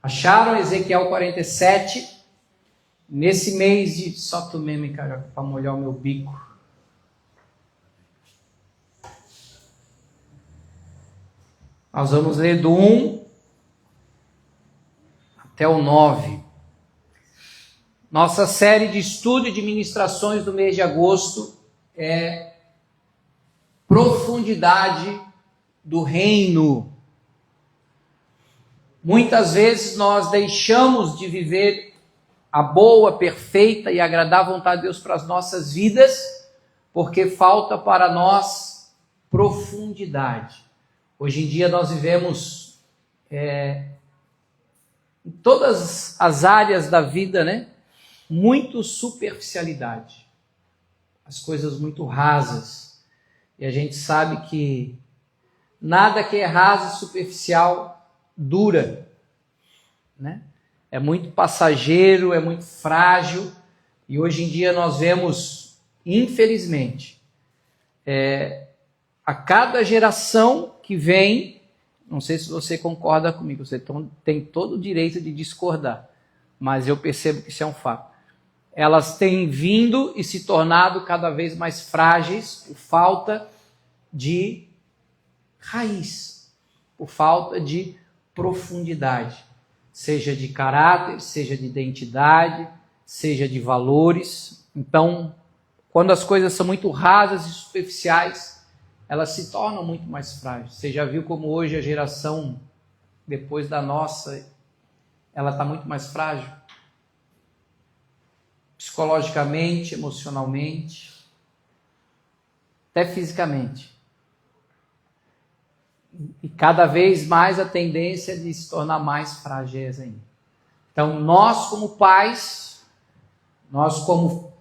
Acharam Ezequiel 47? Nesse mês de... Só tu mesmo, cara, para molhar o meu bico. Nós vamos ler do 1 até o 9. Nossa série de estudo e de ministrações do mês de agosto é Profundidade do Reino. Muitas vezes nós deixamos de viver a boa, perfeita e agradar a vontade de Deus para as nossas vidas, porque falta para nós profundidade. Hoje em dia nós vivemos em todas as áreas da vida, né? Muito superficialidade. As coisas muito rasas. E a gente sabe que nada que é raso e superficial dura, né? É muito passageiro, é muito frágil, e hoje em dia nós vemos, infelizmente, a cada geração que vem, não sei se você concorda comigo, você tem todo o direito de discordar, mas eu percebo que isso é um fato. Elas têm vindo e se tornado cada vez mais frágeis por falta de raiz, por falta de profundidade, seja de caráter, seja de identidade, seja de valores. Então, quando as coisas são muito rasas e superficiais, elas se tornam muito mais frágeis. Você já viu como hoje a geração, depois da nossa, ela está muito mais frágil? Psicologicamente, emocionalmente, até fisicamente. E cada vez mais a tendência é de se tornar mais frágeis ainda. Então, nós como pais, nós como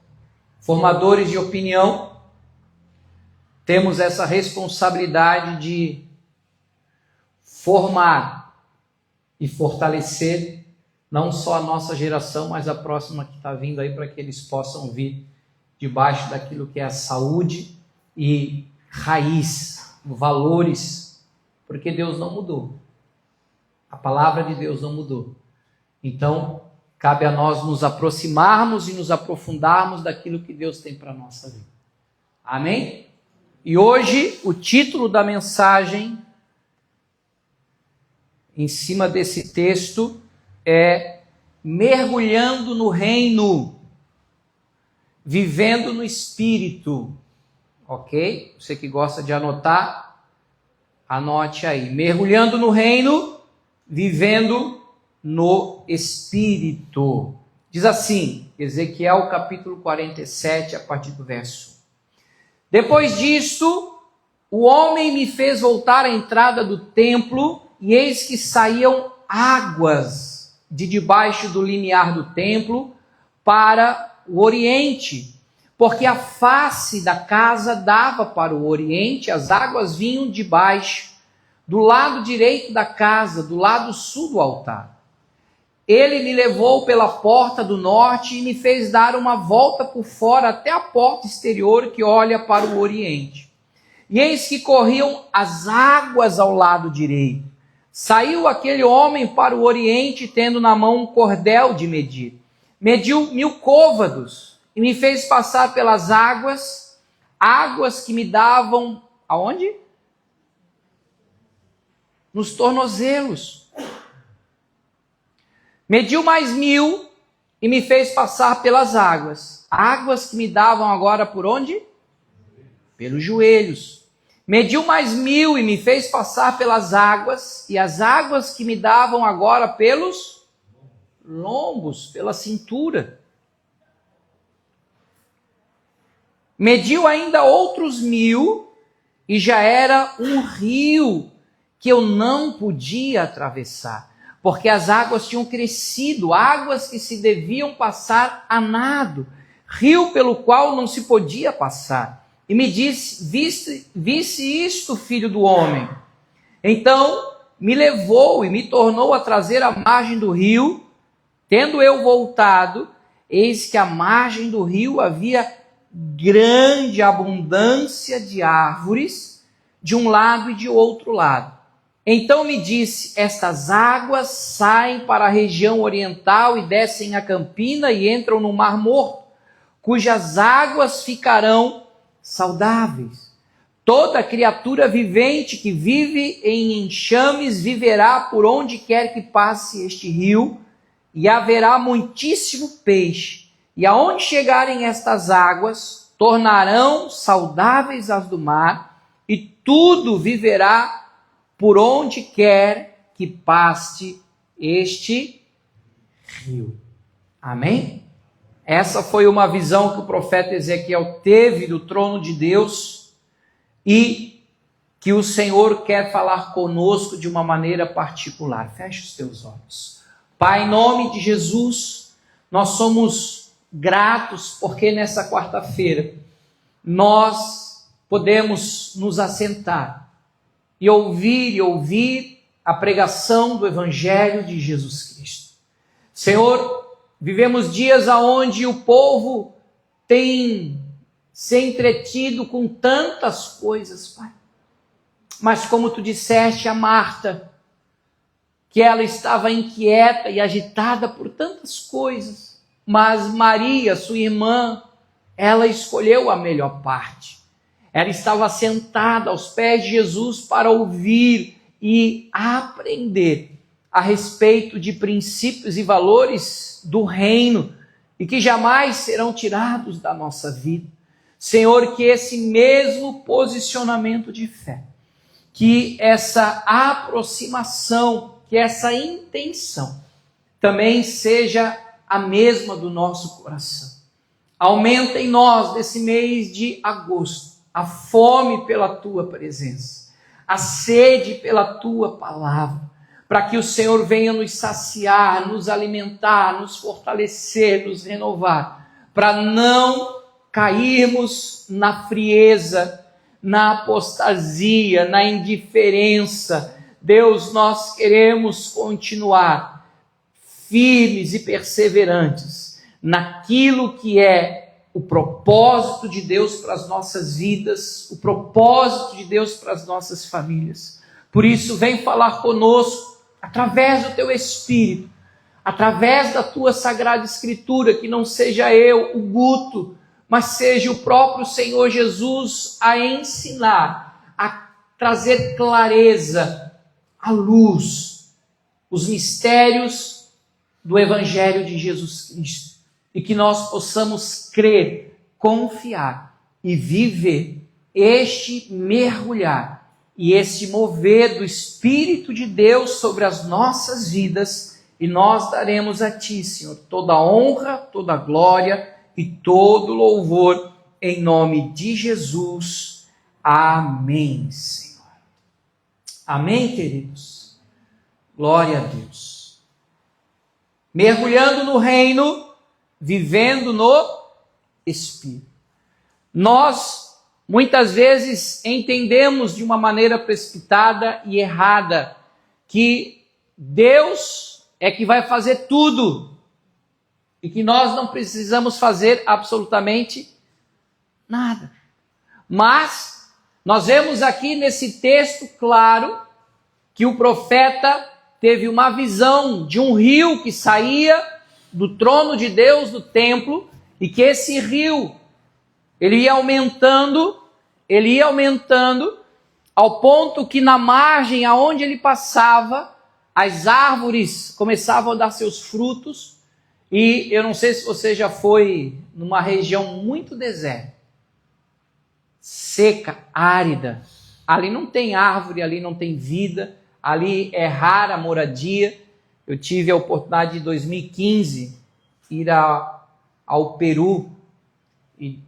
formadores de opinião, temos essa responsabilidade de formar e fortalecer não só a nossa geração, mas a próxima que está vindo aí, para que eles possam vir debaixo daquilo que é a saúde e raiz, valores, porque Deus não mudou. A palavra de Deus não mudou. Então, cabe a nós nos aproximarmos e nos aprofundarmos daquilo que Deus tem para a nossa vida. Amém? E hoje, o título da mensagem, em cima desse texto, é Mergulhando no Reino, Vivendo no Espírito. Ok? Você que gosta de anotar, anote aí. Mergulhando no reino, vivendo no Espírito. Diz assim, Ezequiel capítulo 47, a partir do verso 1. Depois disto, o homem me fez voltar à entrada do templo, e eis que saíam águas de debaixo do limiar do templo para o oriente, porque a face da casa dava para o oriente, as águas vinham de baixo, do lado direito da casa, do lado sul do altar. Ele me levou pela porta do norte e me fez dar uma volta por fora até a porta exterior que olha para o oriente. E eis que corriam as águas ao lado direito. Saiu aquele homem para o oriente, tendo na mão um cordel de medir. Mediu 1000 côvados. E me fez passar pelas águas, águas que me davam, aonde? Nos tornozelos. Mediu mais 1000 e me fez passar pelas águas, águas que me davam agora por onde? Pelos joelhos. Mediu mais 1000 e me fez passar pelas águas, e as águas que me davam agora pelos lombos, pela cintura. Mediu ainda outros 1000, e já era um rio que eu não podia atravessar, porque as águas tinham crescido, águas que se deviam passar a nado, rio pelo qual não se podia passar. E me disse, visse isto, filho do homem? Então me levou e me tornou a trazer à margem do rio. Tendo eu voltado, eis que à margem do rio havia grande abundância de árvores, de um lado e de outro lado. Então me disse: estas águas saem para a região oriental e descem a Campina e entram no Mar Morto, cujas águas ficarão saudáveis. Toda criatura vivente que vive em enxames viverá por onde quer que passe este rio, e haverá muitíssimo peixe. E aonde chegarem estas águas, tornarão saudáveis as do mar, e tudo viverá por onde quer que passe este rio. Amém? Essa foi uma visão que o profeta Ezequiel teve do trono de Deus, e que o Senhor quer falar conosco de uma maneira particular. Feche os teus olhos. Pai, em nome de Jesus, nós somos gratos porque nessa quarta-feira nós podemos nos assentar e ouvir a pregação do Evangelho de Jesus Cristo. Senhor, vivemos dias onde o povo tem se entretido com tantas coisas, Pai. Mas como tu disseste a Marta, que ela estava inquieta e agitada por tantas coisas, mas Maria, sua irmã, ela escolheu a melhor parte. Ela estava sentada aos pés de Jesus para ouvir e aprender a respeito de princípios e valores do reino e que jamais serão tirados da nossa vida. Senhor, que esse mesmo posicionamento de fé, que essa aproximação, que essa intenção também seja a mesma do nosso coração. Aumenta em nós, nesse mês de agosto, a fome pela Tua presença, a sede pela Tua palavra, para que o Senhor venha nos saciar, nos alimentar, nos fortalecer, nos renovar, para não cairmos na frieza, na apostasia, na indiferença. Deus, nós queremos continuar firmes e perseverantes naquilo que é o propósito de Deus para as nossas vidas, o propósito de Deus para as nossas famílias. Por isso, vem falar conosco através do Teu Espírito, através da Tua Sagrada Escritura, que não seja eu, o Guto, mas seja o próprio Senhor Jesus a ensinar, a trazer clareza, a luz, os mistérios do Evangelho de Jesus Cristo, e que nós possamos crer, confiar e viver este mergulhar e este mover do Espírito de Deus sobre as nossas vidas, e nós daremos a Ti, Senhor, toda a honra, toda a glória e todo louvor, em nome de Jesus. Amém, Senhor. Amém, queridos? Glória a Deus. Mergulhando no reino, vivendo no Espírito. Nós, muitas vezes, entendemos de uma maneira precipitada e errada que Deus é que vai fazer tudo, e que nós não precisamos fazer absolutamente nada. Mas nós vemos aqui nesse texto claro que o profeta teve uma visão de um rio que saía do trono de Deus, do templo, e que esse rio, ele ia aumentando, ao ponto que na margem aonde ele passava, as árvores começavam a dar seus frutos. E eu não sei se você já foi numa região muito deserta, seca, árida. Ali não tem árvore, ali não tem vida, ali é rara a moradia. Eu tive a oportunidade de 2015 ir ao Peru e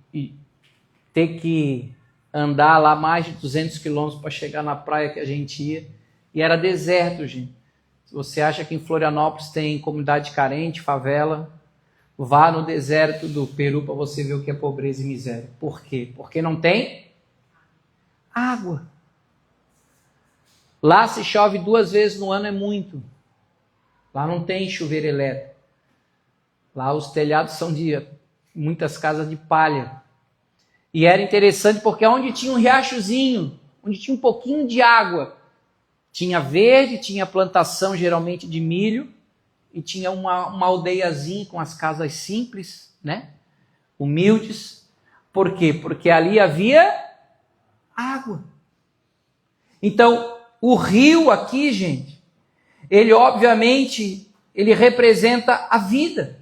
ter que andar lá mais de 200 quilômetros para chegar na praia que a gente ia. E era deserto, gente. Se você acha que em Florianópolis tem comunidade carente, favela, vá no deserto do Peru para você ver o que é pobreza e miséria. Por quê? Porque não tem água. Lá se chove 2 vezes no ano, é muito. Lá não tem chuveiro elétrico. Lá os telhados são de muitas casas de palha. E era interessante porque onde tinha um riachozinho, onde tinha um pouquinho de água, Tinha verde, tinha plantação geralmente de milho, e tinha uma aldeiazinha com as casas simples, né? Humildes. Por quê? Porque ali havia água. Então, o rio aqui, gente, ele obviamente, ele representa a vida.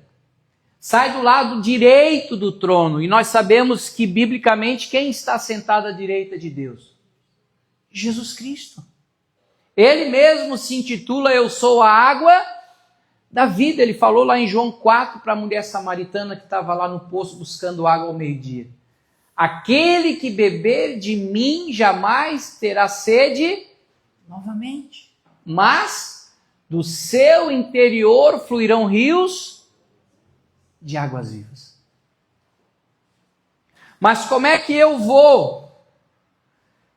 Sai do lado direito do trono, e nós sabemos que, biblicamente, quem está sentado à direita de Deus? Jesus Cristo. Ele mesmo se intitula Eu sou a água da vida. Ele falou lá em João 4 para a mulher samaritana que estava lá no poço buscando água ao meio-dia. Aquele que beber de mim jamais terá sede novamente. Mas do seu interior fluirão rios de águas vivas. Mas como é que eu vou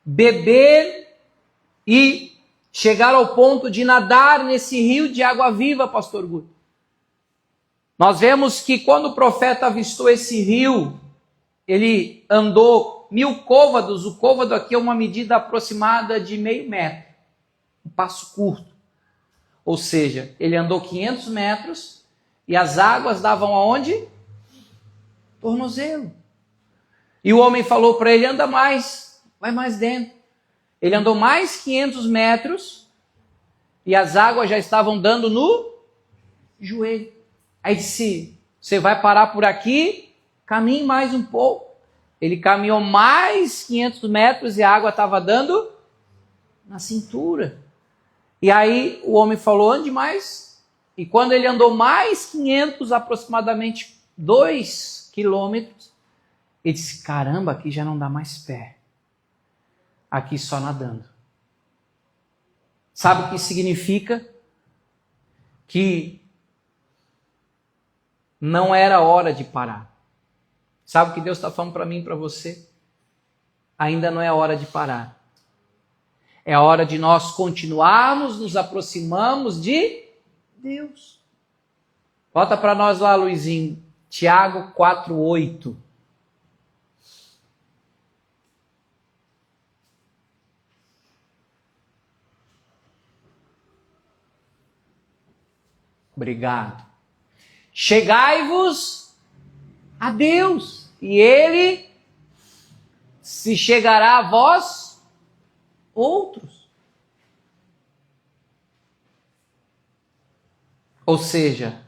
beber e chegar ao ponto de nadar nesse rio de água viva, pastor Guto? Nós vemos que quando o profeta avistou esse rio, ele andou 1000 côvados. O côvado aqui é uma medida aproximada de meio metro, um passo curto. Ou seja, ele andou 500 metros e as águas davam aonde? Tornozelo. E o homem falou para ele, anda mais, vai mais dentro. Ele andou mais 500 metros e as águas já estavam dando no joelho. Aí disse, você vai parar por aqui? Caminhe mais um pouco. Ele caminhou mais 500 metros e a água estava dando na cintura. E aí o homem falou, ande mais. E quando ele andou mais 500, aproximadamente 2 quilômetros, ele disse, caramba, aqui já não dá mais pé. Aqui só nadando. Sabe o que significa? Que não era hora de parar. Sabe o que Deus está falando para mim e para você? Ainda não é hora de parar. É a hora de nós continuarmos, nos aproximarmos de Deus. Bota para nós lá, Luizinho, Tiago 4:8. Obrigado. Chegai-vos a Deus, e Ele se chegará a vós outros. Ou seja,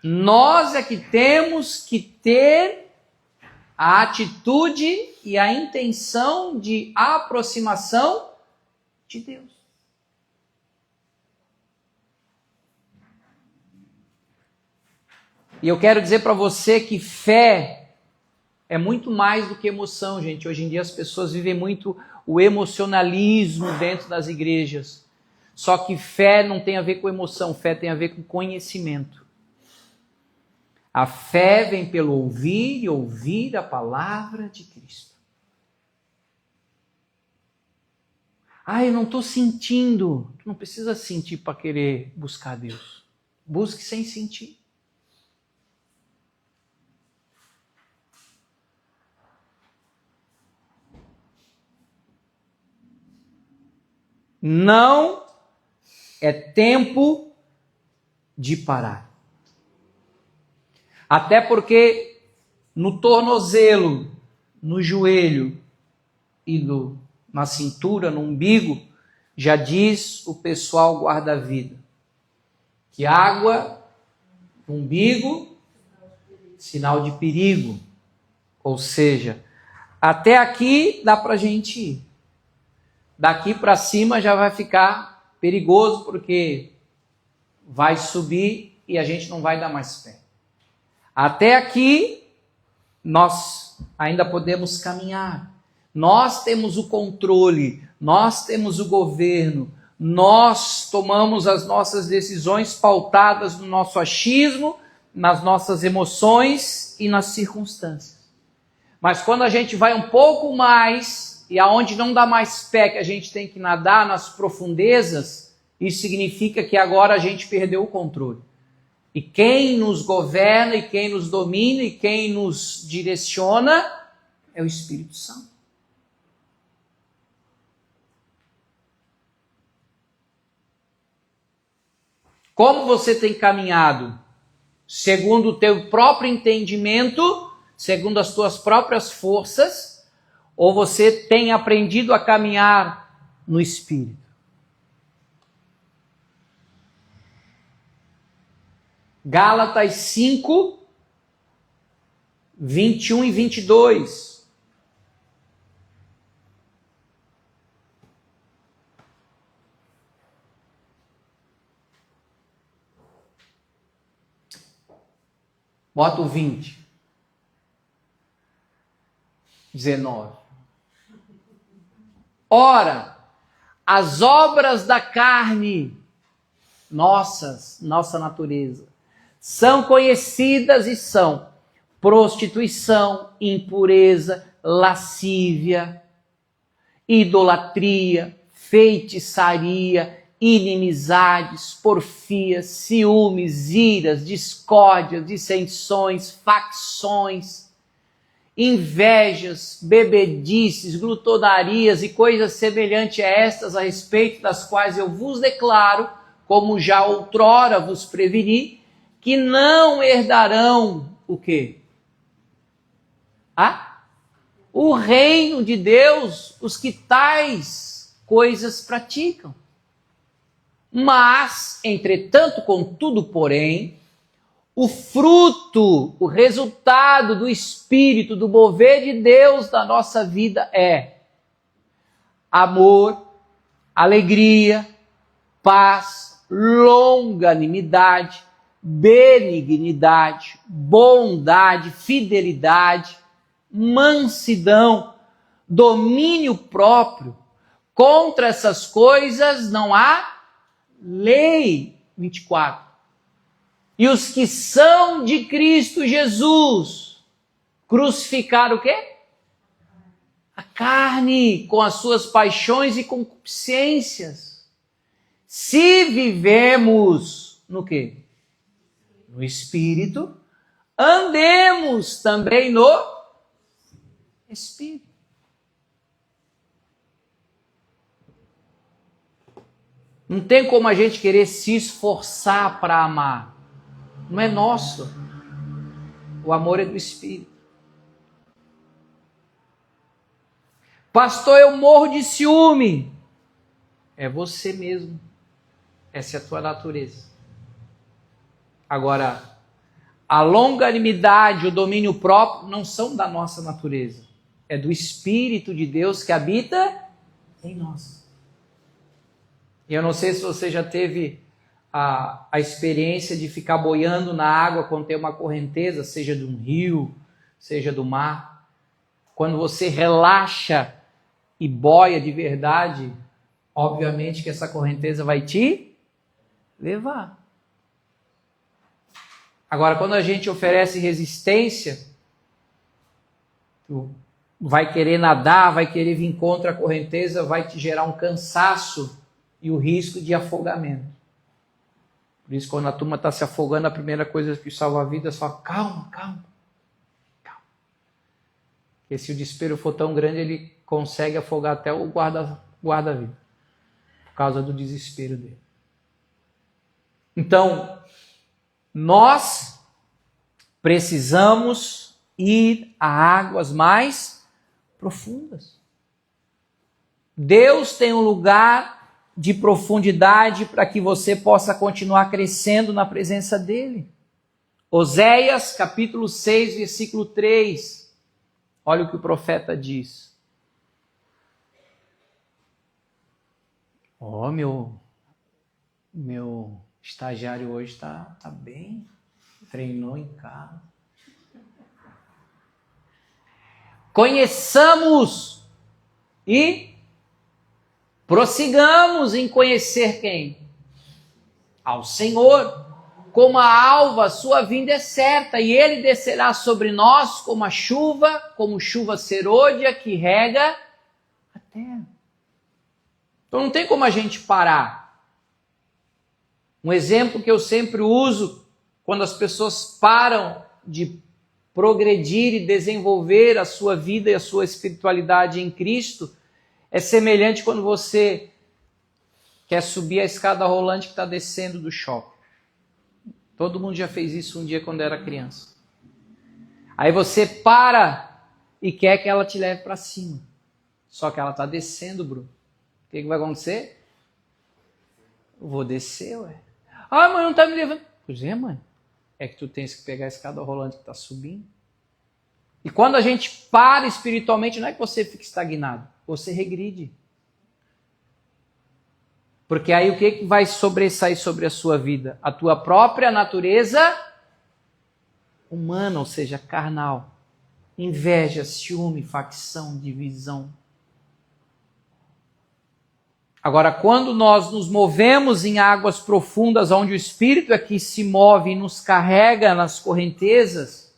nós é que temos que ter a atitude e a intenção de aproximação de Deus. E eu quero dizer para você que fé é muito mais do que emoção, gente. Hoje em dia as pessoas vivem muito o emocionalismo dentro das igrejas. Só que fé não tem a ver com emoção, fé tem a ver com conhecimento. A fé vem pelo ouvir e ouvir a palavra de Cristo. Ah, eu não estou sentindo. Tu não precisa sentir para querer buscar Deus. Busque sem sentir. Não é tempo de parar. Até porque no tornozelo, no joelho e na cintura, no umbigo, já diz o pessoal guarda-vida que água no umbigo, sinal de perigo. Ou seja, até aqui dá para a gente ir. Daqui para cima já vai ficar perigoso, porque vai subir e a gente não vai dar mais pé. Até aqui, nós ainda podemos caminhar. Nós temos o controle, nós temos o governo, nós tomamos as nossas decisões pautadas no nosso achismo, nas nossas emoções e nas circunstâncias. Mas quando a gente vai um pouco mais, e aonde não dá mais pé, que a gente tem que nadar nas profundezas, isso significa que agora a gente perdeu o controle. E quem nos governa, e quem nos domina, e quem nos direciona é o Espírito Santo. Como você tem caminhado? Segundo o teu próprio entendimento, segundo as tuas próprias forças, ou você tem aprendido a caminhar no Espírito? Gálatas 5, 21 e 22. Bota o 20. 19. Ora, as obras da carne, nossa natureza, são conhecidas e são prostituição, impureza, lascívia, idolatria, feitiçaria, inimizades, porfias, ciúmes, iras, discórdias, dissensões, facções, invejas, bebedices, glutonarias e coisas semelhantes a estas, a respeito das quais eu vos declaro, como já outrora vos preveni, que não herdarão o quê? O reino de Deus, os que tais coisas praticam. Mas, entretanto, contudo, porém, o fruto, o resultado do Espírito, do mover de Deus na nossa vida é amor, alegria, paz, longanimidade, benignidade, bondade, fidelidade, mansidão, domínio próprio. Contra essas coisas não há lei. 24. E os que são de Cristo Jesus crucificaram o quê? A carne com as suas paixões e concupiscências. Se vivemos no quê? No Espírito, andemos também no Espírito. Não tem como a gente querer se esforçar para amar. Não é nosso. O amor é do Espírito. Pastor, eu morro de ciúme. É você mesmo. Essa é a tua natureza. Agora, a longanimidade, o domínio próprio não são da nossa natureza. É do Espírito de Deus que habita em nós. E eu não sei se você já teve a experiência de ficar boiando na água quando tem uma correnteza, seja de um rio, seja do mar. Quando você relaxa e boia de verdade, obviamente que essa correnteza vai te levar. Agora, quando a gente oferece resistência, tu vai querer nadar, vai querer vir contra a correnteza, vai te gerar um cansaço e o risco de afogamento. Por isso, quando a turma está se afogando, a primeira coisa que salva a vida é só calma. Porque se o desespero for tão grande, ele consegue afogar até o guarda-vida, por causa do desespero dele. Então, nós precisamos ir a águas mais profundas. Deus tem um lugar de profundidade para que você possa continuar crescendo na presença dele. Oséias, capítulo 6, versículo 3. Olha o que o profeta diz. Meu estagiário hoje está bem. Treinou em casa. Conheçamos e prossigamos em conhecer quem? Ao Senhor. Como a alva, sua vinda é certa, e ele descerá sobre nós como chuva serôdia que rega a terra. Então não tem como a gente parar. Um exemplo que eu sempre uso, quando as pessoas param de progredir e desenvolver a sua vida e a sua espiritualidade em Cristo, é semelhante quando você quer subir a escada rolante que está descendo do shopping. Todo mundo já fez isso um dia quando era criança. Aí você para e quer que ela te leve para cima. Só que ela está descendo, Bruno. O que vai acontecer? Eu vou descer, ué. Ah, mãe, não está me levando. Pois é, mãe. É que tu tens que pegar a escada rolante que está subindo. E quando a gente para espiritualmente, não é que você fique estagnado. Você regride. Porque aí o que vai sobressair sobre a sua vida? A tua própria natureza humana, ou seja, carnal. Inveja, ciúme, facção, divisão. Agora, quando nós nos movemos em águas profundas, onde o Espírito é que se move e nos carrega nas correntezas,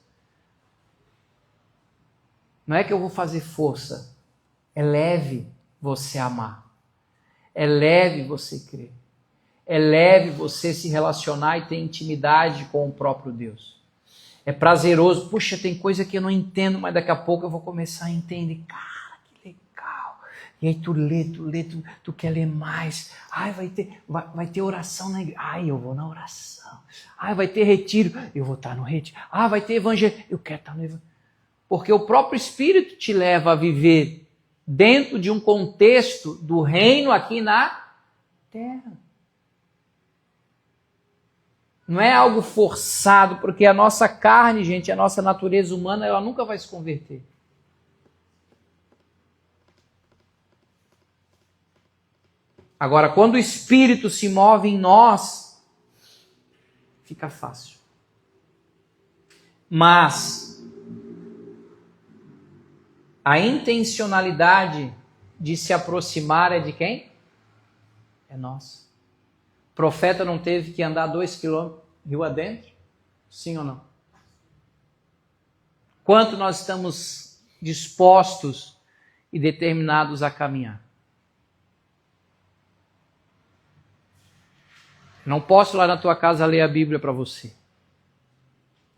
não é que eu vou fazer força, é leve você amar. É leve você crer. É leve você se relacionar e ter intimidade com o próprio Deus. É prazeroso. Puxa, tem coisa que eu não entendo, mas daqui a pouco eu vou começar a entender. Cara, que legal. E aí tu lê, tu quer ler mais. Ai, vai ter oração na igreja. Ai, eu vou na oração. Ai, vai ter retiro. Eu vou estar no retiro. Ah, vai ter evangelho. Eu quero estar no evangelho. Porque o próprio Espírito te leva a viver dentro de um contexto do reino aqui na terra. Não é algo forçado, porque a nossa carne, gente, a nossa natureza humana, ela nunca vai se converter. Agora, quando o Espírito se move em nós, fica fácil. Mas a intencionalidade de se aproximar é de quem? É nossa. O profeta não teve que andar 2 quilômetros rio adentro? Sim ou não? Quanto nós estamos dispostos e determinados a caminhar? Não posso ir lá na tua casa ler a Bíblia para você.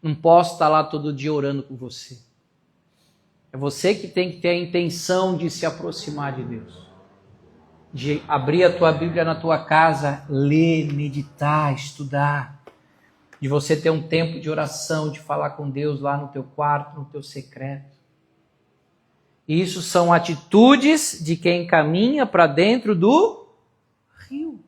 Não posso estar lá todo dia orando com você. É você que tem que ter a intenção de se aproximar de Deus. De abrir a tua Bíblia na tua casa, ler, meditar, estudar. De você ter um tempo de oração, de falar com Deus lá no teu quarto, no teu secreto. E isso são atitudes de quem caminha para dentro do rio.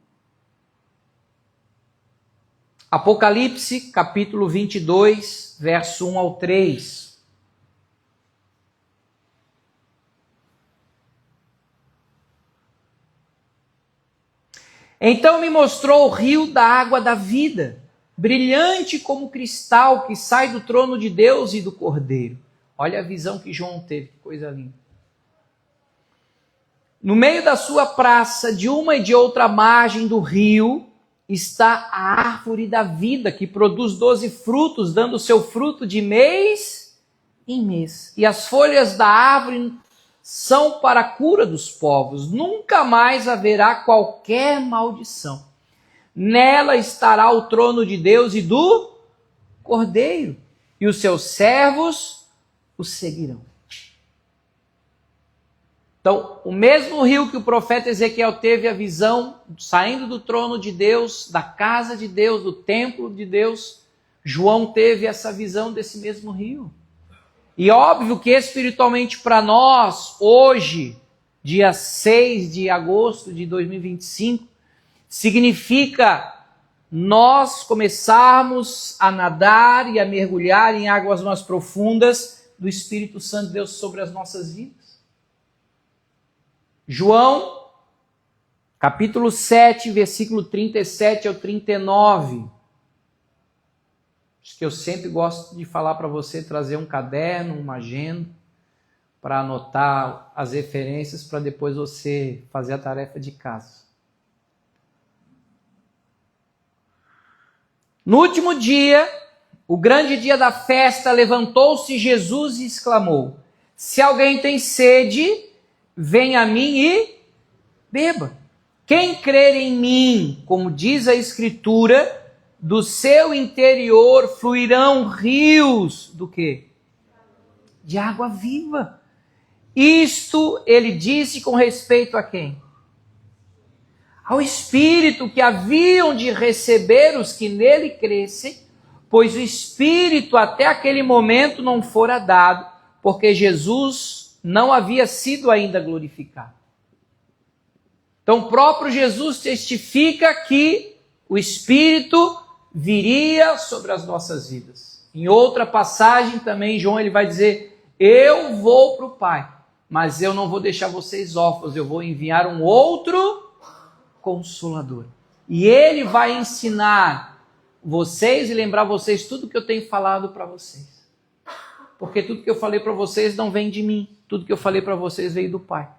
Apocalipse, capítulo 22, verso 1 ao 3. Então me mostrou o rio da água da vida, brilhante como cristal que sai do trono de Deus e do Cordeiro. Olha a visão que João teve, que coisa linda. No meio da sua praça, de uma e de outra margem do rio, está a árvore da vida, que produz 12 frutos, dando seu fruto de mês em mês. E as folhas da árvore são para a cura dos povos. Nunca mais haverá qualquer maldição. Nela estará o trono de Deus e do Cordeiro, e os seus servos o seguirão. Então, o mesmo rio que o profeta Ezequiel teve a visão, saindo do trono de Deus, da casa de Deus, do templo de Deus, João teve essa visão desse mesmo rio. E óbvio que espiritualmente para nós, hoje, dia 6 de agosto de 2025, significa nós começarmos a nadar e a mergulhar em águas mais profundas do Espírito Santo de Deus sobre as nossas vidas. João, capítulo 7, versículo 37 ao 39. Acho que eu sempre gosto de falar para você, trazer um caderno, uma agenda, para anotar as referências, para depois você fazer a tarefa de casa. No último dia, o grande dia da festa, levantou-se Jesus e exclamou: se alguém tem sede, venha a mim e beba. Quem crer em mim, como diz a Escritura, do seu interior fluirão rios do quê? De água viva. Isto ele disse com respeito a quem? Ao Espírito que haviam de receber os que nele crescem, pois o Espírito até aquele momento não fora dado, porque Jesus não havia sido ainda glorificado. Então, o próprio Jesus testifica que o Espírito viria sobre as nossas vidas. Em outra passagem também, João ele vai dizer, eu vou para o Pai, mas eu não vou deixar vocês órfãos, eu vou enviar um outro Consolador. E ele vai ensinar vocês e lembrar vocês tudo que eu tenho falado para vocês. Porque tudo que eu falei para vocês não vem de mim, tudo que eu falei para vocês veio do Pai.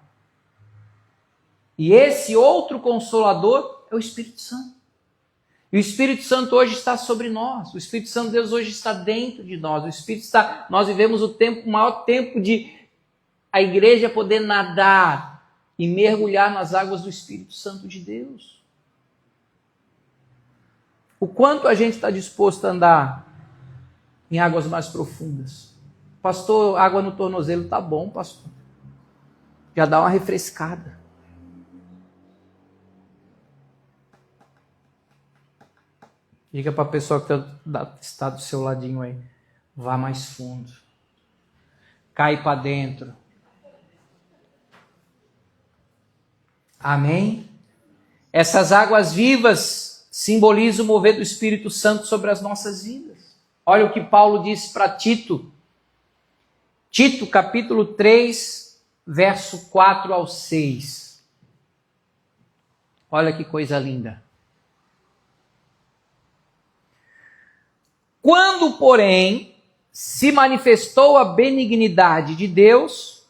E esse outro Consolador é o Espírito Santo. E o Espírito Santo hoje está sobre nós. O Espírito Santo de Deus hoje está dentro de nós. O Espírito está. Nós vivemos o maior tempo de a igreja poder nadar e mergulhar nas águas do Espírito Santo de Deus. O quanto a gente está disposto a andar em águas mais profundas? Pastor, água no tornozelo tá bom, pastor. Já dá uma refrescada. Diga para a pessoa que está do seu ladinho aí, vá mais fundo. Cai para dentro. Amém? Essas águas vivas simbolizam o mover do Espírito Santo sobre as nossas vidas. Olha o que Paulo disse para Tito. Tito, capítulo 3, verso 4 ao 6. Olha que coisa linda. Quando, porém, se manifestou a benignidade de Deus,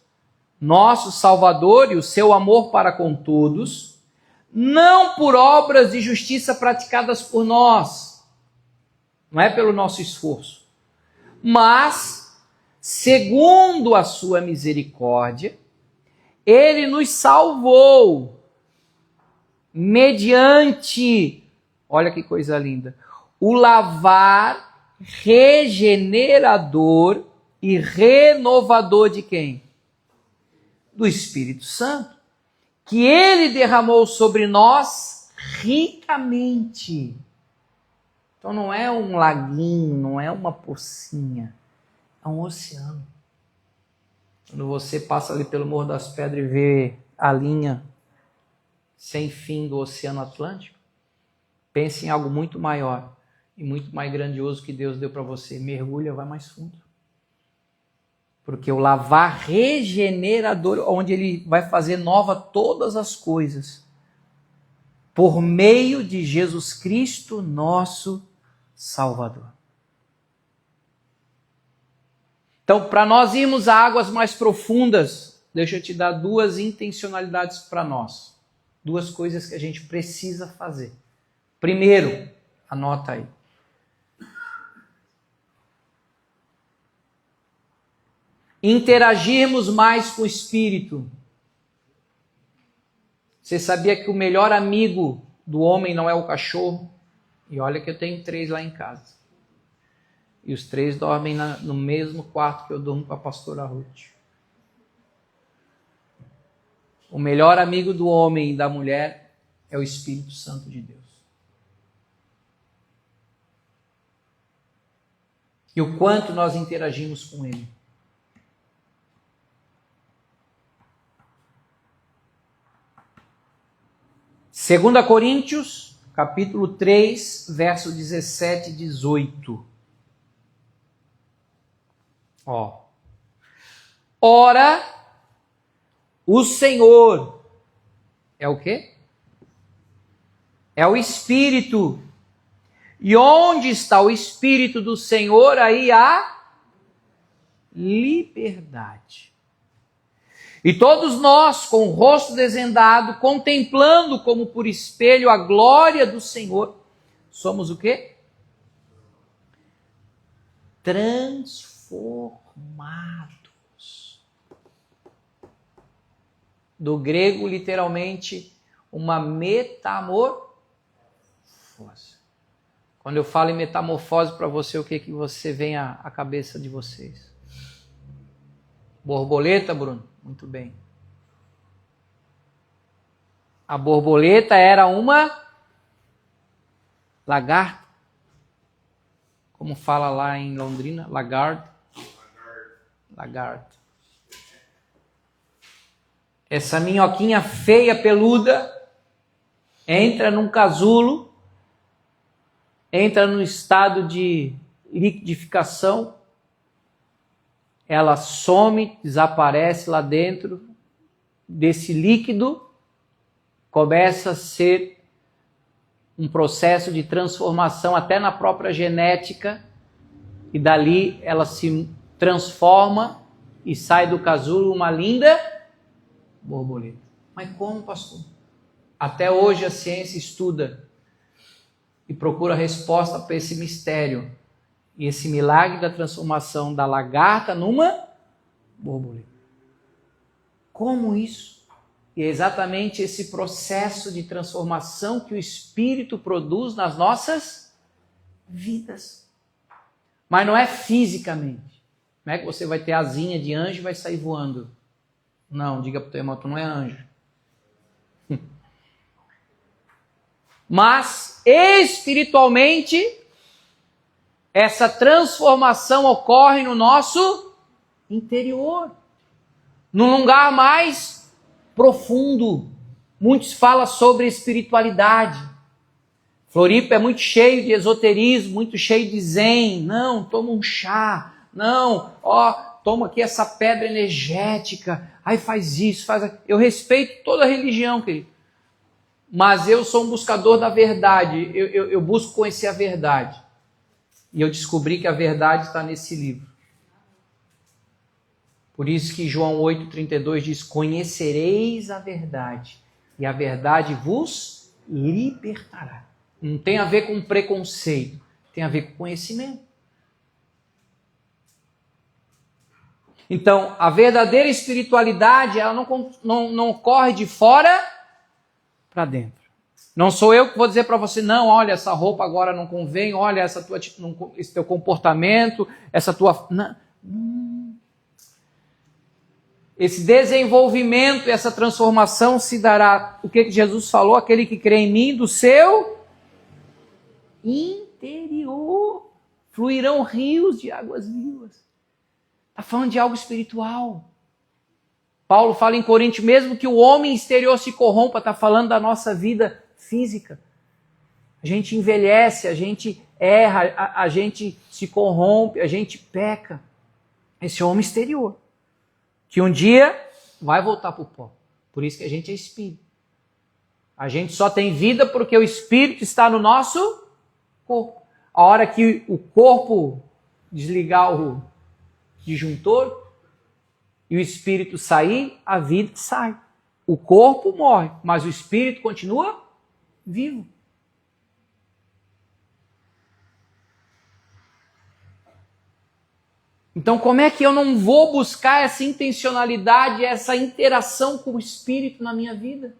nosso Salvador, e o seu amor para com todos, não por obras de justiça praticadas por nós, não é pelo nosso esforço, mas, segundo a sua misericórdia, ele nos salvou, mediante, olha que coisa linda, o lavar regenerador e renovador de quem? Do Espírito Santo, que ele derramou sobre nós ricamente. Então não é um laguinho, não é uma pocinha, é um oceano. Quando você passa ali pelo Morro das Pedras e vê a linha sem fim do Oceano Atlântico, pense em algo muito maior e muito mais grandioso que Deus deu para você. Mergulha, vai mais fundo. Porque o lavar regenerador, onde ele vai fazer nova todas as coisas, por meio de Jesus Cristo, nosso Salvador. Então, para nós irmos a águas mais profundas, deixa eu te dar duas intencionalidades para nós. Duas coisas que a gente precisa fazer. Primeiro, anota aí. Interagirmos mais com o Espírito. Você sabia que o melhor amigo do homem não é o cachorro? E olha que eu tenho 3 lá em casa. E os 3 dormem no mesmo quarto que eu durmo com a pastora Ruth. O melhor amigo do homem e da mulher é o Espírito Santo de Deus. E o quanto nós interagimos com ele. Segunda Coríntios, capítulo 3, verso 17 e 18. Ora, o Senhor é o quê? É o Espírito. E onde está o Espírito do Senhor, aí há liberdade. E todos nós, com o rosto desvendado, contemplando como por espelho a glória do Senhor, somos o quê? Transformados. Do grego, literalmente, uma metamorfose. Quando eu falo em metamorfose para você, o que você vem à cabeça de vocês? Borboleta, Bruno? Muito bem. A borboleta era uma lagarta. como fala lá em Londrina, lagarto. Essa minhoquinha feia, peluda, entra num casulo, entra num estado de liquidificação, ela some, desaparece lá dentro desse líquido, começa a ser um processo de transformação até na própria genética, e dali ela se transforma e sai do casulo uma linda borboleta. Mas como, pastor? Até hoje a ciência estuda e procura resposta para esse mistério. E esse milagre da transformação da lagarta numa borboleta. Como isso? E é exatamente esse processo de transformação que o Espírito produz nas nossas vidas. Mas não é fisicamente. Não é que você vai ter asinha de anjo e vai sair voando. Não, diga para o teu irmão, tu não é anjo. Mas, espiritualmente, essa transformação ocorre no nosso interior. Num lugar mais profundo. Muitos falam sobre espiritualidade. Floripa é muito cheio de esoterismo, muito cheio de zen. Não, toma um chá. Não, toma aqui essa pedra energética. Aí faz isso, faz aquilo. Eu respeito toda a religião, querido. Mas eu sou um buscador da verdade. Eu busco conhecer a verdade. E eu descobri que a verdade está nesse livro. Por isso que João 8,32 diz: conhecereis a verdade, e a verdade vos libertará. Não tem a ver com preconceito, tem a ver com conhecimento. Então, a verdadeira espiritualidade, ela não ocorre de fora para dentro. Não sou eu que vou dizer para você, não, olha, essa roupa agora não convém, olha, esse teu comportamento, essa tua... Não. Esse desenvolvimento, essa transformação se dará, o que Jesus falou, aquele que crê em mim, do seu interior fluirão rios de águas vivas. Está falando de algo espiritual. Paulo fala em Coríntios, mesmo que o homem exterior se corrompa, está falando da nossa vida física. A gente envelhece, a gente erra, a gente se corrompe, a gente peca. Esse homem exterior, que um dia vai voltar para o pó. Por isso que a gente é espírito. A gente só tem vida porque o espírito está no nosso corpo. A hora que o corpo desligar o disjuntor e o espírito sair, a vida sai. O corpo morre, mas o espírito continua vivo. Então, como é que eu não vou buscar essa intencionalidade, essa interação com o Espírito na minha vida?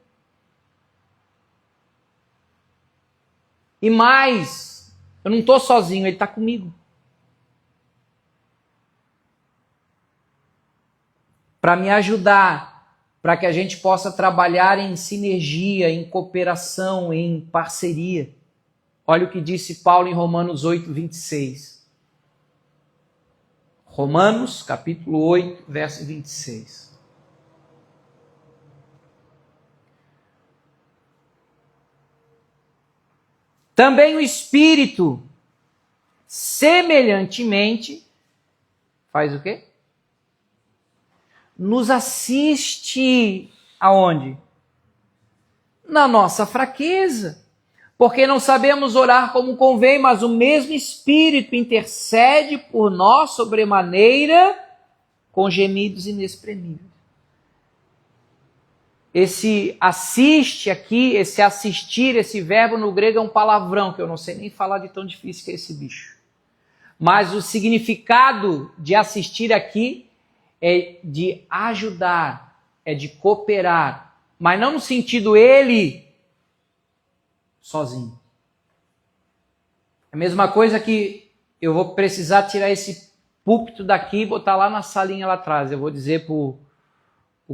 E mais, eu não estou sozinho, Ele está comigo. Para me ajudar, para que a gente possa trabalhar em sinergia, em cooperação, em parceria. Olha o que disse Paulo em Romanos 8, 26. Romanos, capítulo 8, verso 26. Também o Espírito, semelhantemente, faz o quê? Nos assiste aonde? Na nossa fraqueza. Porque não sabemos orar como convém, mas o mesmo Espírito intercede por nós sobremaneira com gemidos inexprimíveis. Esse assiste aqui, esse assistir, esse verbo no grego é um palavrão, que eu não sei nem falar de tão difícil que é esse bicho. Mas o significado de assistir aqui é de ajudar, é de cooperar, mas não no sentido ele sozinho. É a mesma coisa que eu vou precisar tirar esse púlpito daqui e botar lá na salinha lá atrás. Eu vou dizer pro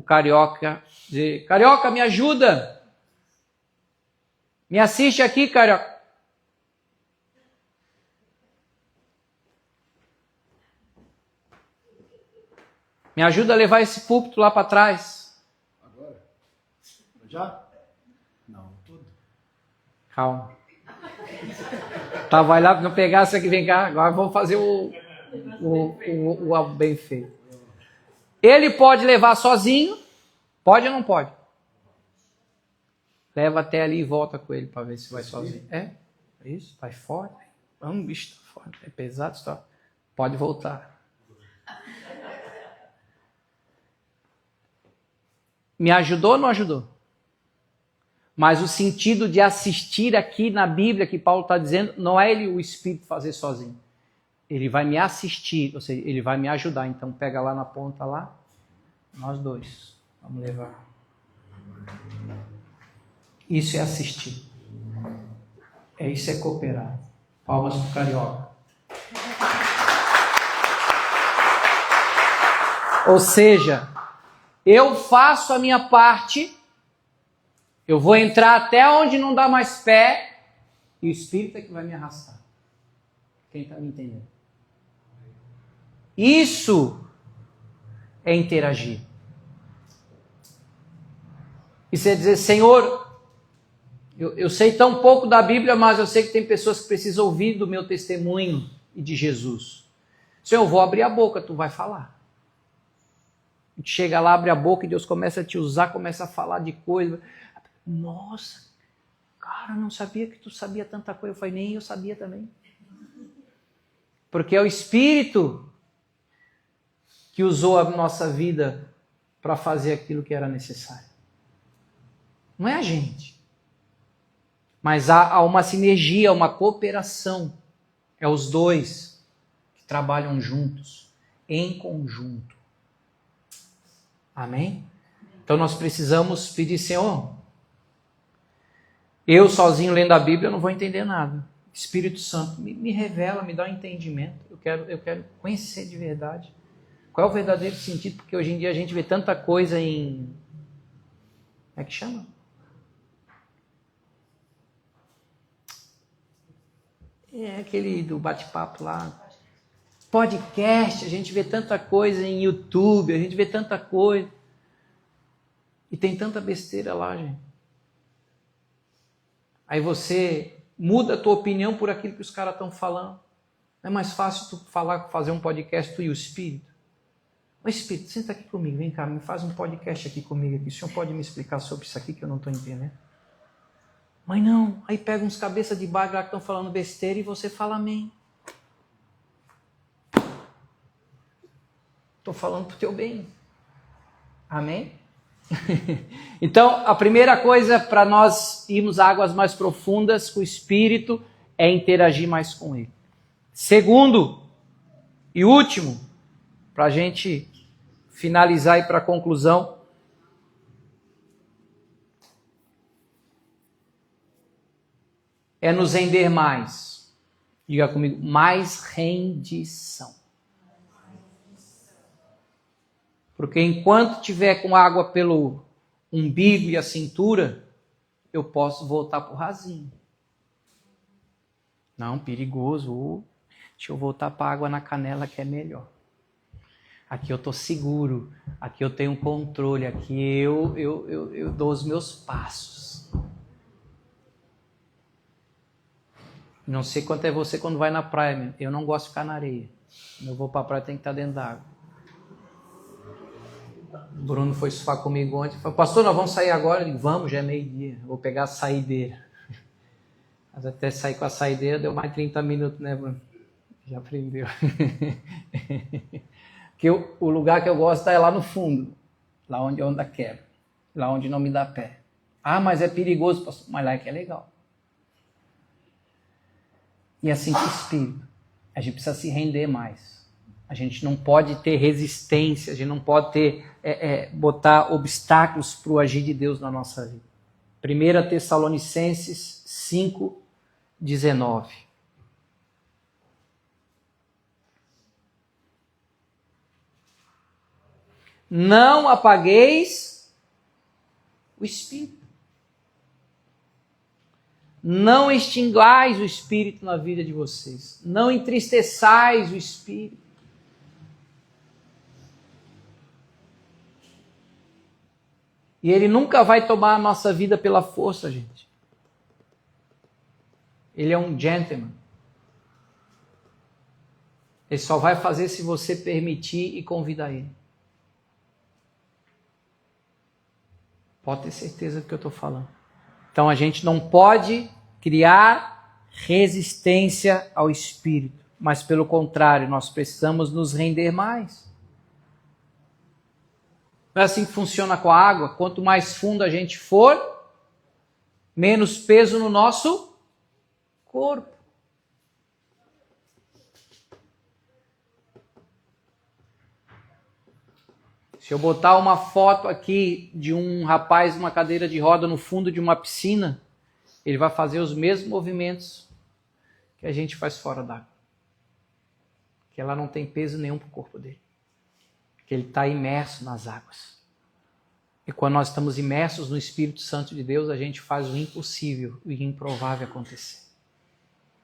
Carioca, dizer, Carioca, me ajuda. Me assiste aqui, Carioca. Me ajuda a levar esse púlpito lá para trás. Agora? Já? Não, tudo. Calma. Tá, vai lá, não pegar isso aqui, vem cá. Agora vamos fazer o bem feito. Ele pode levar sozinho? Pode ou não pode? Leva até ali e volta com ele para ver se vai sozinho. É isso, vai forte. Vamos, bicho, tá forte. É pesado, só. Pode voltar. Me ajudou ou não ajudou? Mas o sentido de assistir aqui na Bíblia que Paulo está dizendo, não é ele o Espírito fazer sozinho. Ele vai me assistir, ou seja, ele vai me ajudar. Então pega lá na ponta lá, nós dois. Vamos levar. Isso é assistir. Isso é cooperar. Palmas pro carioca. Ou seja, eu faço a minha parte, eu vou entrar até onde não dá mais pé, e o Espírito é que vai me arrastar. Quem está me entendendo? Isso é interagir. Isso é dizer, Senhor, eu sei tão pouco da Bíblia, mas eu sei que tem pessoas que precisam ouvir do meu testemunho e de Jesus. Senhor, eu vou abrir a boca, tu vai falar. A gente chega lá, abre a boca e Deus começa a te usar, começa a falar de coisa. Nossa, cara, não sabia que tu sabia tanta coisa. Eu falei, nem eu sabia também. Porque é o Espírito que usou a nossa vida para fazer aquilo que era necessário. Não é a gente. Mas há uma sinergia, uma cooperação. É os dois que trabalham juntos, em conjunto. Amém? Então nós precisamos pedir, Senhor, eu sozinho lendo a Bíblia não vou entender nada. Espírito Santo, me revela, me dá um entendimento. Eu quero conhecer de verdade. Qual é o verdadeiro sentido? Porque hoje em dia a gente vê tanta coisa em... Como é que chama? É aquele do bate-papo lá. Podcast, a gente vê tanta coisa em YouTube, a gente vê tanta coisa. E tem tanta besteira lá, gente. Aí você muda a tua opinião por aquilo que os caras estão falando. É mais fácil tu fazer um podcast, tu e o Espírito. Ô Espírito, senta aqui comigo, vem cá, me faz um podcast aqui comigo. Aqui. O senhor pode me explicar sobre isso aqui que eu não estou entendendo? Mas não, aí pega uns cabeça de bagre lá que estão falando besteira e você fala amém. Estou falando para o teu bem. Amém? Então, a primeira coisa para nós irmos a águas mais profundas com o Espírito é interagir mais com Ele. Segundo e último, para a gente finalizar e para a conclusão, é nos render mais. Diga comigo, mais rendição. Porque enquanto tiver com água pelo umbigo e a cintura, eu posso voltar para o rasinho. Não, perigoso. Deixa eu voltar para a água na canela que é melhor. Aqui eu estou seguro. Aqui eu tenho controle. Aqui eu dou os meus passos. Não sei quanto é você quando vai na praia. Eu não gosto de ficar na areia. Quando eu vou para a praia, tem que estar dentro da água. O Bruno foi surfar comigo ontem. Falou, pastor, nós vamos sair agora? Eu digo, vamos, já é meio-dia. Vou pegar a saideira. Mas até sair com a saideira deu mais 30 minutos, né, Bruno? Já aprendeu. Porque o lugar que eu gosto é lá no fundo. Lá onde a onda quebra. Lá onde não me dá pé. Ah, mas é perigoso, pastor. Mas lá é que é legal. E assim que o Espírito. A gente precisa se render mais. A gente não pode ter resistência, a gente não pode ter, botar obstáculos para o agir de Deus na nossa vida. 1 Tessalonicenses 5:19. Não apagueis o Espírito. Não extingais o Espírito na vida de vocês. Não entristeçais o Espírito. E Ele nunca vai tomar a nossa vida pela força, gente. Ele é um gentleman. Ele só vai fazer se você permitir e convidar Ele. Pode ter certeza do que eu estou falando. Então a gente não pode criar resistência ao Espírito, mas pelo contrário, nós precisamos nos render mais. Não é assim que funciona com a água? Quanto mais fundo a gente for, menos peso no nosso corpo. Se eu botar uma foto aqui de um rapaz numa cadeira de roda no fundo de uma piscina, ele vai fazer os mesmos movimentos que a gente faz fora d'água. Que ela não tem peso nenhum para o corpo dele. Que ele está imerso nas águas. E quando nós estamos imersos no Espírito Santo de Deus, a gente faz o impossível e o improvável acontecer.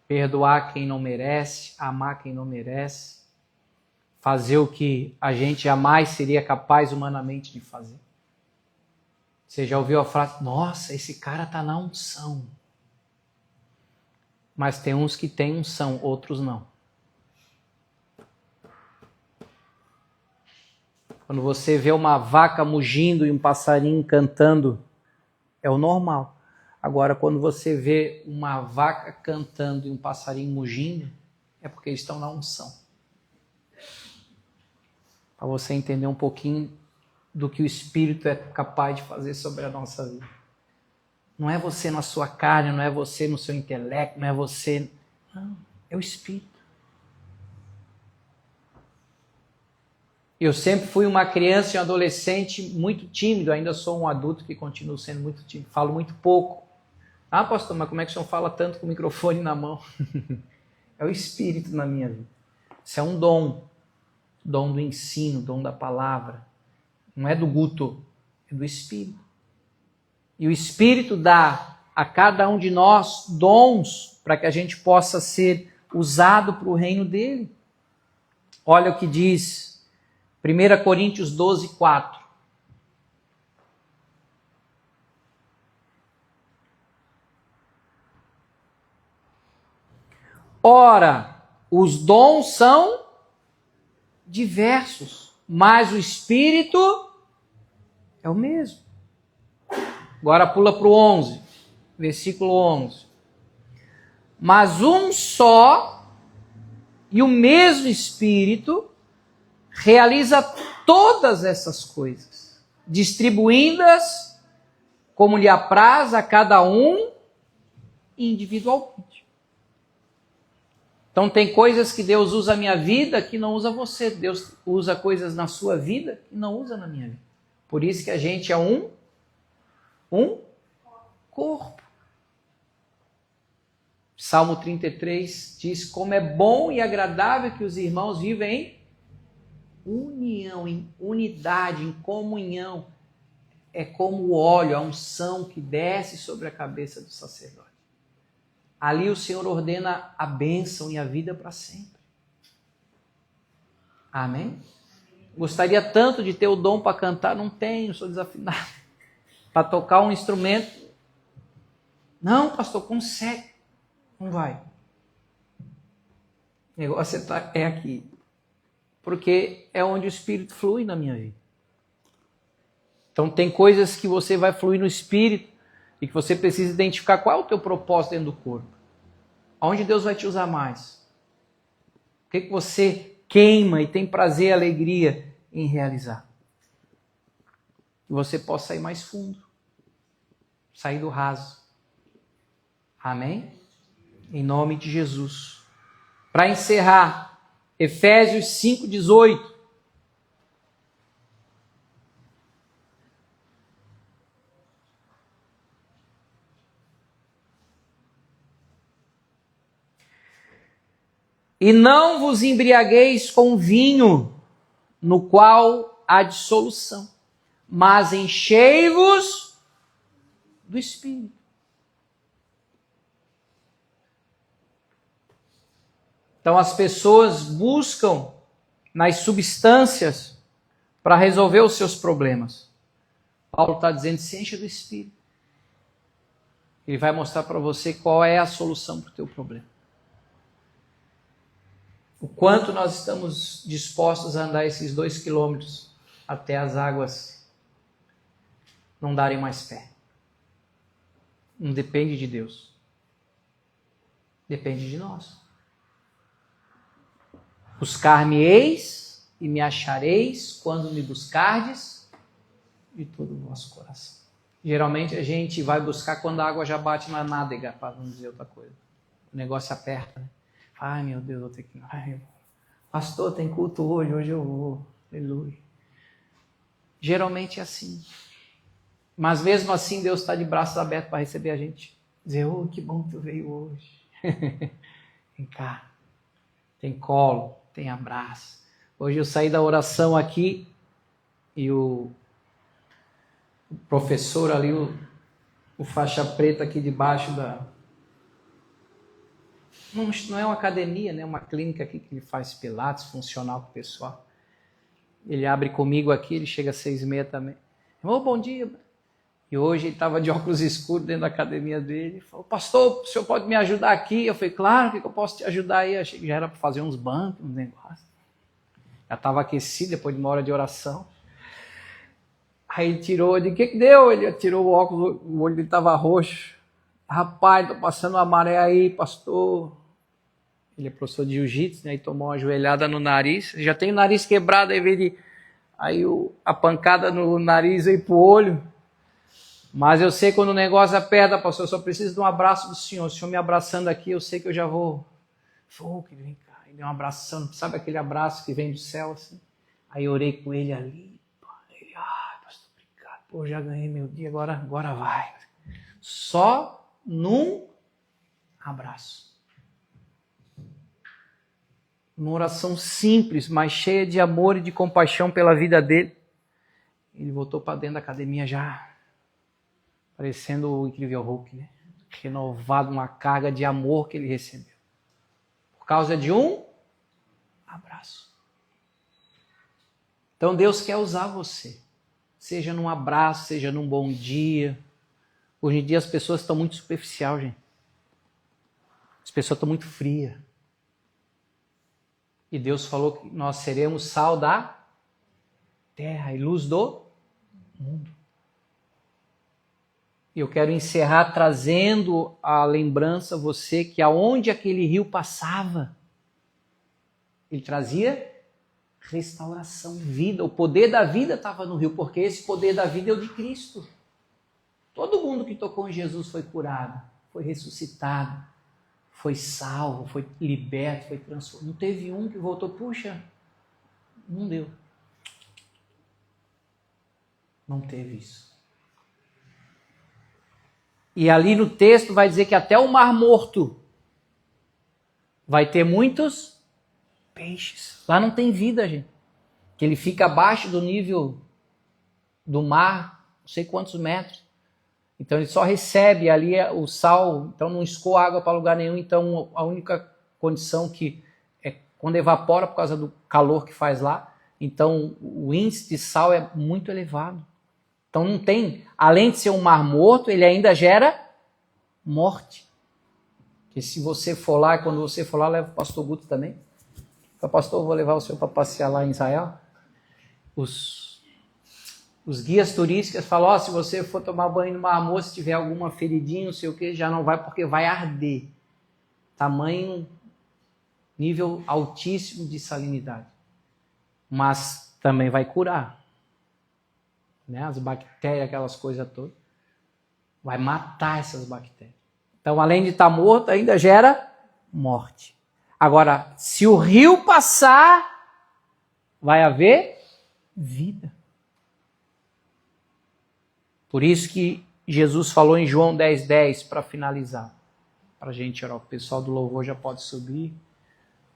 Perdoar quem não merece, amar quem não merece, fazer o que a gente jamais seria capaz humanamente de fazer. Você já ouviu a frase, nossa, esse cara está na unção. Mas tem uns que têm unção, outros não. Quando você vê uma vaca mugindo e um passarinho cantando, é o normal. Agora, quando você vê uma vaca cantando e um passarinho mugindo, é porque eles estão na unção. Para você entender um pouquinho do que o Espírito é capaz de fazer sobre a nossa vida. Não é você na sua carne, não é você no seu intelecto, não é você... Não, é o Espírito. Eu sempre fui uma criança e um adolescente muito tímido, ainda sou um adulto que continuo sendo muito tímido, falo muito pouco. Ah, pastor, mas como é que o senhor fala tanto com o microfone na mão? É o Espírito na minha vida. Isso é um dom. Dom do ensino, dom da palavra. Não é do Guto, é do Espírito. E o Espírito dá a cada um de nós dons para que a gente possa ser usado para o reino dele. Olha o que diz 1 Coríntios 12, 4. Ora, os dons são diversos, mas o Espírito é o mesmo. Agora pula para o 11, versículo 11. Mas um só e o mesmo Espírito realiza todas essas coisas, distribuindo-as como lhe apraz a cada um individualmente. Então tem coisas que Deus usa na minha vida que não usa você. Deus usa coisas na sua vida que não usa na minha vida. Por isso que a gente é um corpo. Salmo 33 diz como é bom e agradável que os irmãos vivem em união, em unidade, em comunhão. É como o óleo, a unção que desce sobre a cabeça do sacerdote. Ali o Senhor ordena a bênção e a vida para sempre. Amém? Gostaria tanto de ter o dom para cantar, não tenho, sou desafinado. Para tocar um instrumento. Não, pastor, consegue. Não vai. O negócio é aqui. Porque é onde o Espírito flui na minha vida. Então tem coisas que você vai fluir no Espírito e que você precisa identificar qual é o teu propósito dentro do corpo. Aonde Deus vai te usar mais? O que você queima e tem prazer e alegria em realizar? Que você possa sair mais fundo. Sair do raso. Amém? Em nome de Jesus. Para encerrar, Efésios 5:18. E não vos embriagueis com vinho, no qual há dissolução, mas enchei-vos do Espírito. Então as pessoas buscam nas substâncias para resolver os seus problemas. Paulo está dizendo, se encha do Espírito. Ele vai mostrar para você qual é a solução para o teu problema. O quanto nós estamos dispostos a andar esses 2 quilômetros até as águas não darem mais pé. Não depende de Deus. Depende de nós. Buscar-me-eis e me achareis quando me buscardes de todo o vosso coração. Geralmente a gente vai buscar quando a água já bate na nádega, para não dizer outra coisa. O negócio aperta, né? Ai, meu Deus, vou ter que... Ai, pastor, tem culto hoje eu vou. Aleluia. Geralmente é assim. Mas mesmo assim, Deus está de braços abertos para receber a gente. Dizer, oh, que bom que tu veio hoje. Vem cá. Tem colo, tem abraço. Hoje eu saí da oração aqui e o professor ali, o faixa preta aqui debaixo da... Não é uma academia, né? Uma clínica aqui que ele faz pilates, funcional para o pessoal. Ele abre comigo aqui, ele chega às 6h30 também. Oh, bom dia. E hoje ele estava de óculos escuros dentro da academia dele. Ele falou, pastor, o senhor pode me ajudar aqui? Eu falei, claro, que eu posso te ajudar aí? Eu achei que já era para fazer uns bancos, uns negócios. Já estava aquecido depois de uma hora de oração. Aí ele tirou, eu disse, o que deu? Ele tirou o óculos, o olho dele estava roxo. Rapaz, estou passando uma maré aí, pastor. Ele é professor de jiu-jitsu, né? E tomou uma joelhada no nariz. Já tem o nariz quebrado, aí a pancada no nariz veio pro olho. Mas eu sei quando o negócio aperta, pastor, eu só preciso de um abraço do senhor. O senhor me abraçando aqui, eu sei que eu já vou. Oh, que vem cá. Ele deu um abração, sabe aquele abraço que vem do céu assim? Aí eu orei com ele ali. Ele, pastor, obrigado. Pô, já ganhei meu dia, agora vai. Só num abraço. Uma oração simples, mas cheia de amor e de compaixão pela vida dele. Ele voltou para dentro da academia já, parecendo o incrível Hulk, né? Renovado, uma carga de amor que ele recebeu. Por causa de um abraço. Então Deus quer usar você. Seja num abraço, seja num bom dia. Hoje em dia as pessoas estão muito superficiais, gente. As pessoas estão muito frias. E Deus falou que nós seremos sal da terra e luz do mundo. E eu quero encerrar trazendo a lembrança a você que aonde aquele rio passava, ele trazia restauração, vida. O poder da vida estava no rio, porque esse poder da vida é o de Cristo. Todo mundo que tocou em Jesus foi curado, foi ressuscitado, foi salvo, foi liberto, foi transformado. Não teve um que voltou, puxa, não deu. Não teve isso. E ali no texto vai dizer que até o Mar Morto vai ter muitos peixes. Lá não tem vida, gente. Que ele fica abaixo do nível do mar, não sei quantos metros. Então ele só recebe ali o sal, então não escoa água para lugar nenhum. Então a única condição que é quando evapora por causa do calor que faz lá, então o índice de sal é muito elevado. Então não tem, além de ser um mar morto, ele ainda gera morte. Porque se você for lá, quando você for lá, leva o pastor Guto também. Fala, pastor, eu vou levar o senhor para passear lá em Israel. Os guias turísticos falam, se você for tomar banho no Mar Morto, se tiver alguma feridinha, não sei o que, já não vai porque vai arder. Tamanho, nível altíssimo de salinidade. Mas também vai curar. Né? As bactérias, aquelas coisas todas. Vai matar essas bactérias. Então, além de estar morto, ainda gera morte. Agora, se o rio passar, vai haver vida. Por isso que Jesus falou em João 10:10, para finalizar. Para a gente orar. O pessoal do louvor já pode subir.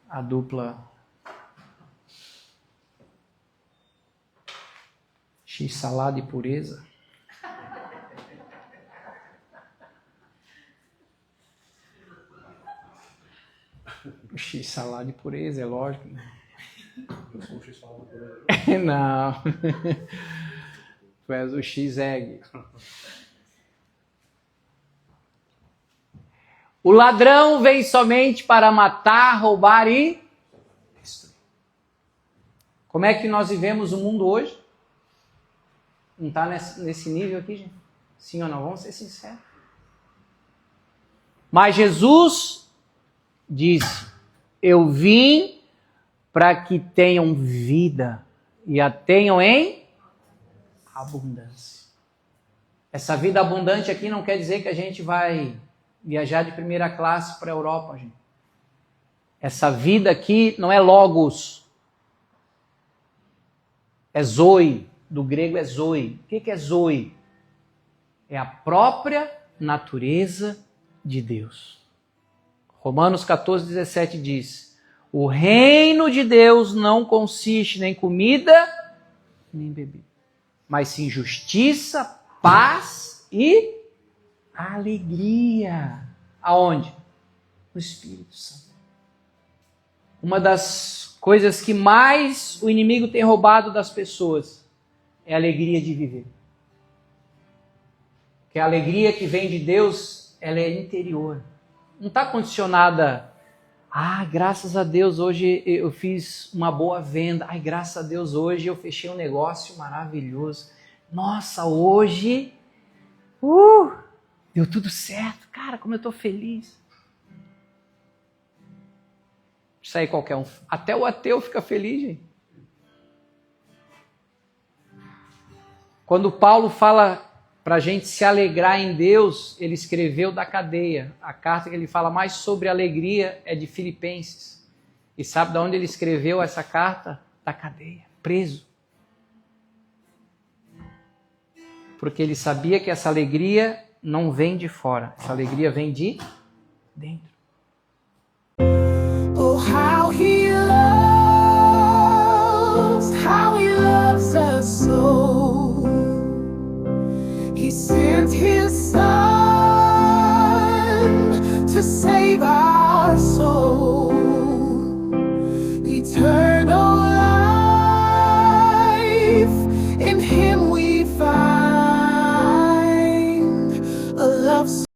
A dupla X-salada e pureza. X-salada e pureza, é lógico. Né? Eu sou um X-salada e pureza. Não. Tu és o X-Egg. O ladrão vem somente para matar, roubar e destruir. Como é que nós vivemos o mundo hoje? Não está nesse nível aqui, gente? Sim ou não? Vamos ser sinceros. Mas Jesus disse: eu vim para que tenham vida e a tenham em abundância. Essa vida abundante aqui não quer dizer que a gente vai viajar de primeira classe para a Europa, gente. Essa vida aqui não é logos, é zoe. Do grego é zoe. O que é zoe? É a própria natureza de Deus. Romanos 14:17 diz: o reino de Deus não consiste nem em comida, nem em bebida, mas sim justiça, paz e alegria. Aonde? No Espírito Santo. Uma das coisas que mais o inimigo tem roubado das pessoas é a alegria de viver. Porque a alegria que vem de Deus, ela é interior. Não está condicionada. Graças a Deus hoje eu fiz uma boa venda. Graças a Deus hoje eu fechei um negócio maravilhoso. Nossa, hoje deu tudo certo. Cara, como eu estou feliz. Isso aí qualquer um. Até o ateu fica feliz, gente. Quando Paulo fala para a gente se alegrar em Deus, ele escreveu da cadeia. A carta que ele fala mais sobre alegria é de Filipenses. E sabe de onde ele escreveu essa carta? Da cadeia, preso. Porque ele sabia que essa alegria não vem de fora, essa alegria vem de dentro.